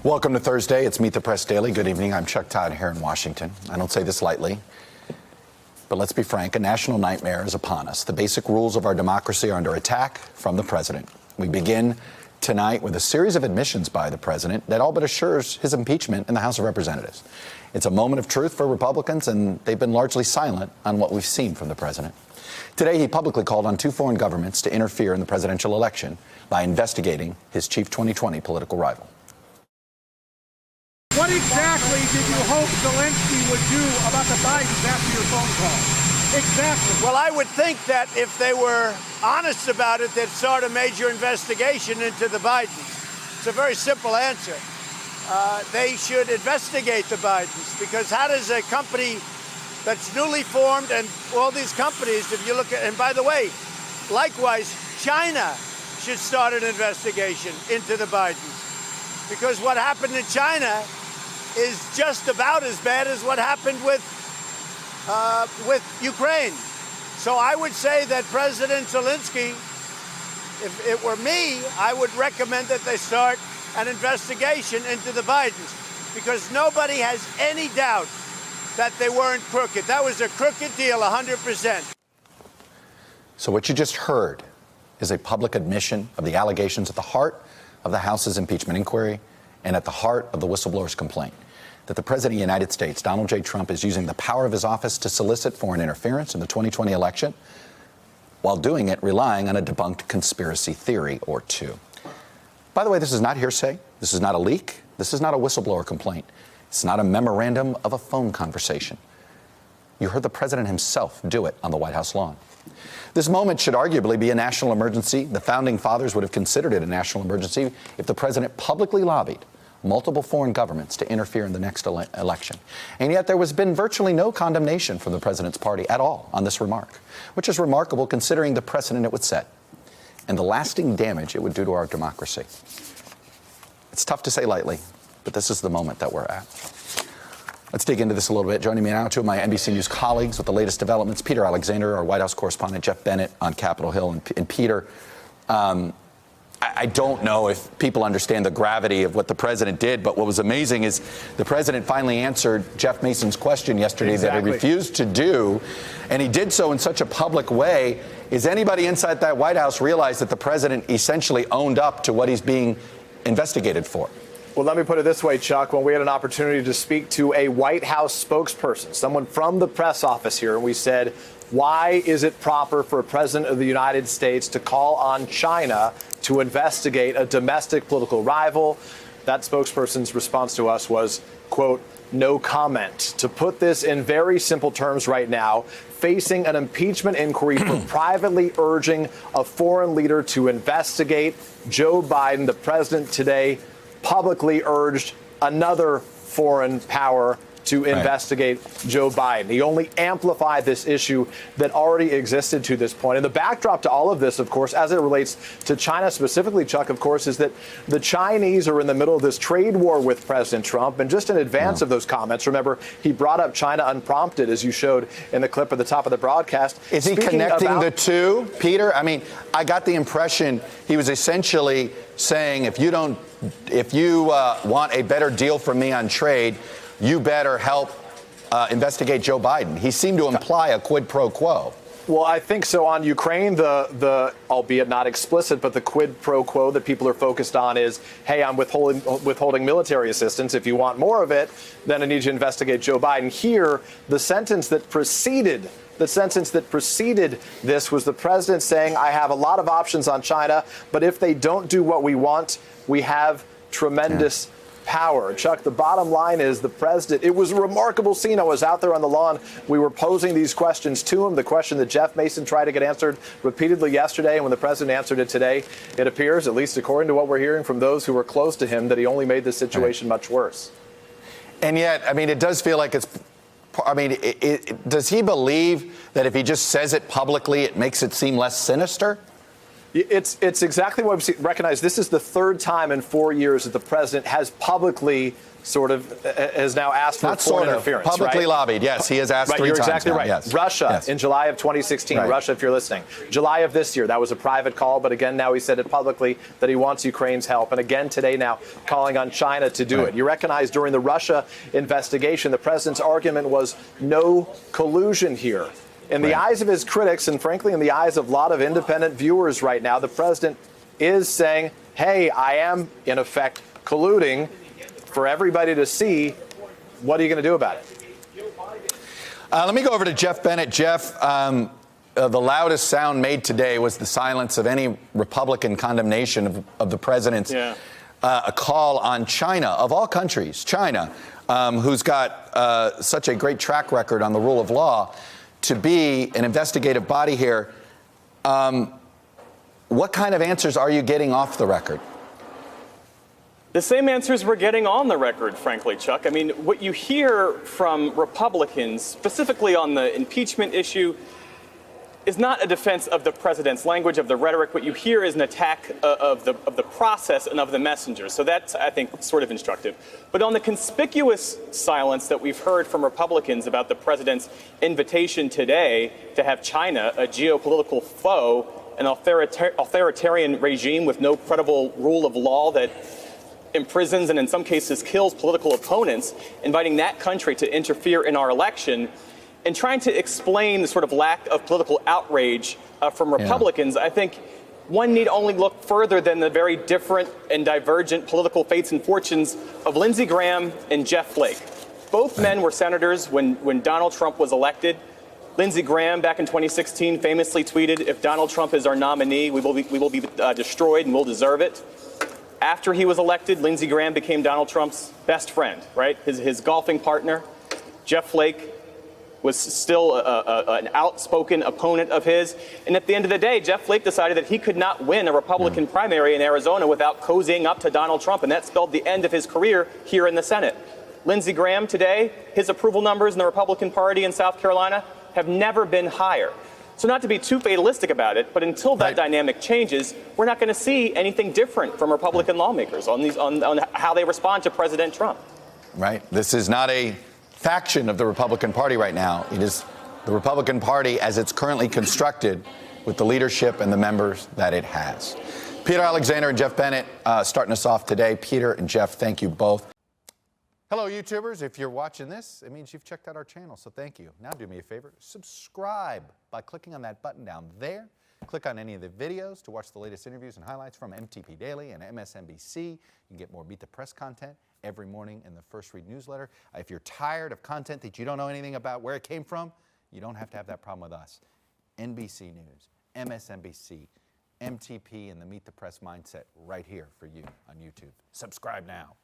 Welcome to Thursday. It's Meet the Press Daily. Good evening. I'm Chuck Todd here in Washington. I don't say this lightly, but let's be frank, a national nightmare is upon us. The basic rules of our democracy are under attack from the president. We begin tonight with a series of admissions by the president that all but assures his impeachment in the House of Representatives. It's a moment of truth for Republicans, and they've been largely silent on what we've seen from the president. Today, he publicly called on two foreign governments to interfere in the presidential election by investigating his chief 2020 political rival. What exactly did you hope Zelensky would do about the Bidens after your phone call? Exactly. Well, I would think that if they were honest about it, they'd start a major investigation into the Bidens. It's a very simple answer. They should investigate the Bidens, because how does a company that's newly formed, and all these companies, if you look at, and by the way, likewise, China should start an investigation into the Bidens, because what happened in China is just about as bad as what happened with Ukraine. So I would say that President Zelensky, if it were me, I would recommend that they start an investigation into the Bidens, because nobody has any doubt that they weren't crooked. That was a crooked deal, 100%. So what you just heard is a public admission of the allegations at the heart of the House's impeachment inquiry and at the heart of the whistleblower's complaint, that the President of the United States, Donald J. Trump, is using the power of his office to solicit foreign interference in the 2020 election, while doing it relying on a debunked conspiracy theory or two. By the way, this is not hearsay. This is not a leak. This is not a whistleblower complaint. It's not a memorandum of a phone conversation. You heard the president himself do it on the White House lawn. This moment should arguably be a national emergency. The founding fathers would have considered it a national emergency if the president publicly lobbied multiple foreign governments to interfere in the next election. And yet there has been virtually no condemnation from the president's party at all on this remark, which is remarkable considering the precedent it would set and the lasting damage it would do to our democracy. It's tough to say lightly, but this is the moment that we're at. Let's dig into this a little bit. Joining me now, two of my NBC News colleagues with the latest developments, Peter Alexander, our White House correspondent, Jeff Bennett on Capitol Hill. And Peter, I don't know if people understand the gravity of what the president did, but what was amazing is the president finally answered Jeff Mason's question yesterday that he refused to do, and he did so in such a public way. Is anybody inside that White House realize that the president essentially owned up to what he's being investigated for? Well, let me put it this way, Chuck. When we had an opportunity to speak to a White House spokesperson, someone from the press office here, and we said, why is it proper for a president of the United States to call on China to investigate a domestic political rival? That spokesperson's response to us was, quote, no comment. To put this in very simple terms right now, facing an impeachment inquiry for privately urging a foreign leader to investigate Joe Biden, the president today publicly urged another foreign power to investigate Joe Biden. He only amplified this issue that already existed to this point. And the backdrop to all of this, of course, as it relates to China specifically, Chuck, of course, is that the Chinese are in the middle of this trade war with President Trump. And just in advance of those comments, remember, he brought up China unprompted, as you showed in the clip at the top of the broadcast. Is he connecting the two, Peter? I mean, I got the impression he was essentially saying, if you want a better deal from me on trade, you better help investigate Joe Biden. He seemed to imply a quid pro quo. Well, I think so. On Ukraine, the albeit not explicit, but the quid pro quo that people are focused on is, hey, I'm withholding military assistance. If you want more of it, then I need you to investigate Joe Biden. Here, the sentence that preceded this was the president saying, I have a lot of options on China, but if they don't do what we want, we have tremendous power. Chuck, the bottom line is the president, it was a remarkable scene. I was out there on the lawn. We were posing these questions to him, the question that Jeff Mason tried to get answered repeatedly yesterday. And when the president answered it today, it appears, at least according to what we're hearing from those who were close to him, that he only made the situation much worse. And yet, I mean, it does feel like it's, I mean, does he believe that if he just says it publicly, it makes it seem less sinister? It's exactly what we recognize. This is the third time in 4 years that the president has publicly has now asked for foreign interference. Publicly right? lobbied, yes. He has asked right, 3 you're times exactly now, right. Yes. Russia Yes. in July of 2016. Right. Russia, if you're listening. July of this year, that was a private call, but again, now he said it publicly that he wants Ukraine's help. And again today now calling on China to do it. You recognize during the Russia investigation, the president's argument was no collusion here. In the eyes of his critics, and frankly, in the eyes of a lot of independent viewers right now, the president is saying, hey, I am, in effect, colluding for everybody to see. What are you going to do about it? Let me go over to Jeff Bennett. Jeff, the loudest sound made today was the silence of any Republican condemnation of the president's a call on China, of all countries, China, who's got such a great track record on the rule of law, to be an investigative body here. What kind of answers are you getting off the record? The same answers we're getting on the record, frankly, Chuck. I mean, what you hear from Republicans, specifically on the impeachment issue, is not a defense of the president's language, of the rhetoric. What you hear is an attack of the process and of the messenger. So that's, I think, sort of instructive. But on the conspicuous silence that we've heard from Republicans about the president's invitation today to have China, a geopolitical foe, an authoritarian regime with no credible rule of law that imprisons and in some cases kills political opponents, inviting that country to interfere in our election, and trying to explain the sort of lack of political outrage from Republicans, I think one need only look further than the very different and divergent political fates and fortunes of Lindsey Graham and Jeff Flake. Both men were senators when Donald Trump was elected. Lindsey Graham, back in 2016, famously tweeted, "If Donald Trump is our nominee, we will be destroyed and we'll deserve it." After he was elected, Lindsey Graham became Donald Trump's best friend, right? His golfing partner. Jeff Flake was still an outspoken opponent of his. And at the end of the day, Jeff Flake decided that he could not win a Republican primary in Arizona without cozying up to Donald Trump, and that spelled the end of his career here in the Senate. Lindsey Graham today, his approval numbers in the Republican Party in South Carolina have never been higher. So not to be too fatalistic about it, but until that dynamic changes, we're not going to see anything different from Republican lawmakers on how they respond to President Trump. Right. This is not a faction of the Republican Party right now. It is the Republican Party as it's currently constructed with the leadership and the members that it has. Peter Alexander and Jeff Bennett starting us off today. Peter and Jeff, thank you both. Hello, YouTubers. If you're watching this, it means you've checked out our channel, so thank you. Now do me a favor, subscribe by clicking on that button down there. Click on any of the videos to watch the latest interviews and highlights from MTP Daily and MSNBC. You can get more Beat the Press content every morning in the First Read newsletter. If you're tired of content that you don't know anything about where it came from, you don't have to have that problem with us. NBC News, MSNBC, MTP, and the Meet the Press mindset right here for you on YouTube. Subscribe now.